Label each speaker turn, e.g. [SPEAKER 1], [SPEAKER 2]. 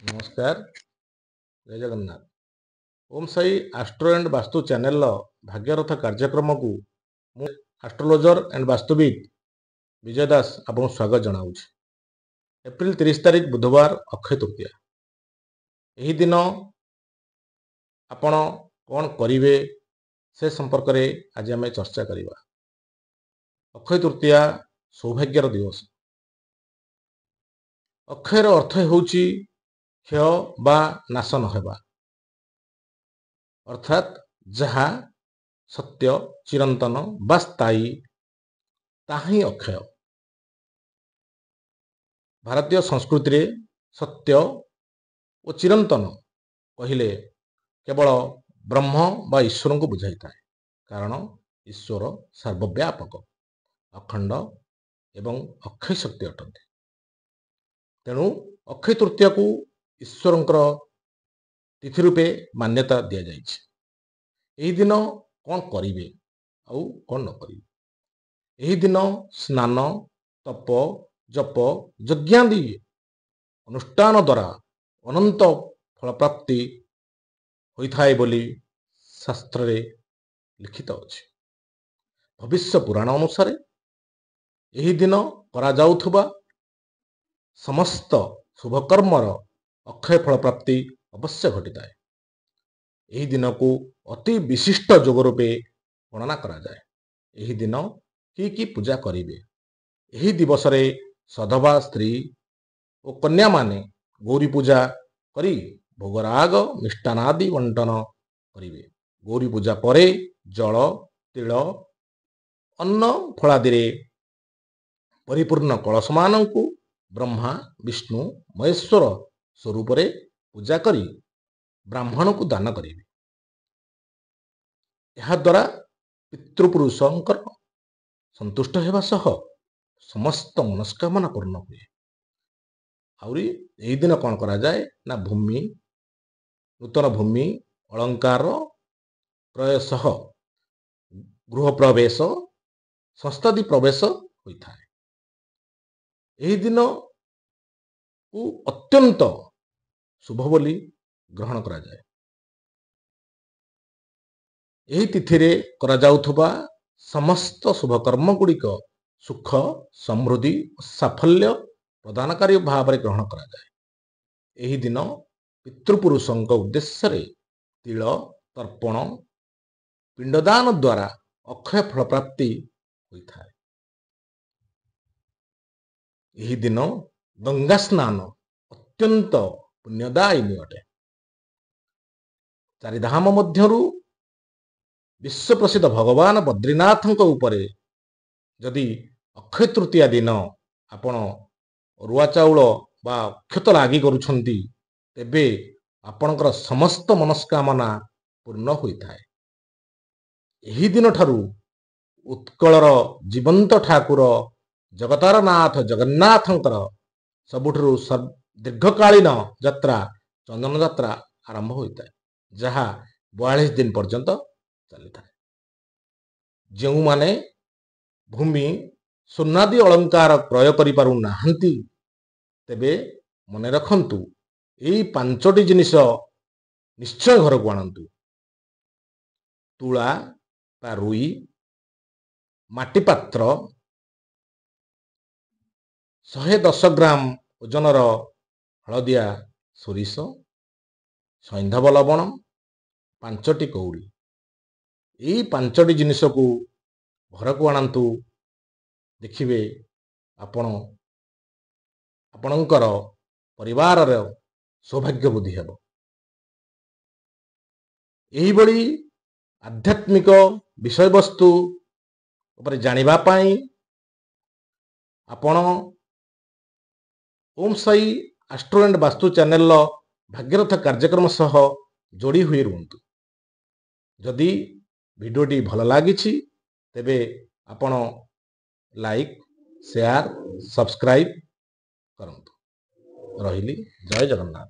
[SPEAKER 1] नमस्कार जय Jagannath. Om Sai astro and Vastu channel Bhagyarath कार्यक्रम को मु आस्ट्रोलोजर एंड वास्तुविद विजय दास आपको स्वागत जनाऊँ। एप्रिल 30 तारीख बुधवार अक्षय तृतीया। यही दिन आपण कौन करेंगे से संपर्क में आज आम चर्चा करवा। अक्षय तृतीया सौभाग्यर दिवस। अक्षयर अर्थ होउची क्षय बा नाश नहेबा, अर्थात जहा सत्य चिरंतन बा स्थायी ताही अक्षय। भारतीय संस्कृति रे सत्य और चिरंतन कहले केवल ब्रह्म बा ईश्वर को बुझाई था, कारण ईश्वर सर्वव्यापक अखंड एवं अक्षय शक्ति अटंती। तेणु अक्षय तृतीया को ईश्वर तिथि रूपे मान्यता दि जाइए। यही दिन कौन करेंगे आउ कौन न करेंगे, यही दिन स्नान तप जप यज्ञादि अनुष्ठान द्वारा अनंत फल प्राप्ति होता है बोली शास्त्र रे लिखित अछि। भविष्य पुराण अनुसार यही दिन करा जाउथुबा समस्त शुभकर्मर अक्षय फल प्राप्ति अवश्य घटिता है। यही दिन को अति विशिष्ट जोग रूपे गणना करा जाए। यही दिन की पूजा करेंगे, यही दिवस रे सधवा स्त्री और कन्या माने गौरी पूजा करी भोगराग मिष्टान आदि बंटन करेंगे। गौरी पूजा परे जल तिल अन्न फलादि रे परिपूर्ण कलश मान को ब्रह्मा विष्णु महेश्वर स्वरूप रे पूजा करी ब्राह्मण को दान करेंगे। यह द्वारा पितृपुरुषंकर संतुष्ट होगा सह समस्त मनस्कामना पूर्ण हुए। आउरी यही दिन कौन करा जाए ना भूमि नूतन भूमि अलंकार क्रय सह गृह प्रवेश संस्थादि प्रवेश होता है। यही दिन को अत्यंत शुभ बोली ग्रहण करा जाए। यही तिथि रे करा जाउथुबा समस्त शुभकर्म गुड़िक सुख समृद्धि साफल्य प्रदानकारी भाव में ग्रहण करा जाए। यही दिन पितृपुरुषों उद्देश्य रे तिल तर्पण पिंडदान द्वारा अक्षय फल प्राप्ति होता है। यही दिन गंगा स्नान अत्यंत पुण्यदायिनी अटे। चारिधाम मध्यरु विश्व प्रसिद्ध भगवान बद्रीनाथ जदि अक्षय तृतीया दिन आपण रुआ चाउल बा अक्षत लागी करुछंती तेबे आपणकर समस्त मनस्कामना पूर्ण होता है। यही दिन ठारू उत्कलर जीवंत ठाकुर जगतार नाथ जगन्नाथंकर सबुठरू दीर्घकालीन यात्रा चंदन यात्रा आरंभ होता है, जहाँ 42 दिन पर्यंत चली था। जो माने भूमि सुनादि अलंकार क्रय करि पारु नाहंती तेबे मने रखंतु यही 5टी जिनिस निश्चय घर को आणंतु। तुला बा रुई माटी पात्र 110 ग्राम ओजनर हलदिया सोरिष सैंधव लवण 5टी कौड़ी यही 5टी जिनिस को घर को आणंतु। देखिए आपण आपणकर परिवार सौभाग्य बुद्धि हेब। यही बड़ी आध्यात्मिक विषय वस्तु ऊपर जानिबा पाई आपण Om Sai astro and Vastu channel Bhagyarath कार्यक्रम सह जोड़ी हुई रुहतु। जदि वीडियोटी भल लगी तेबे आपण लाइक शेयर सब्सक्राइब करंतु। रहिली जय जगन्नाथ।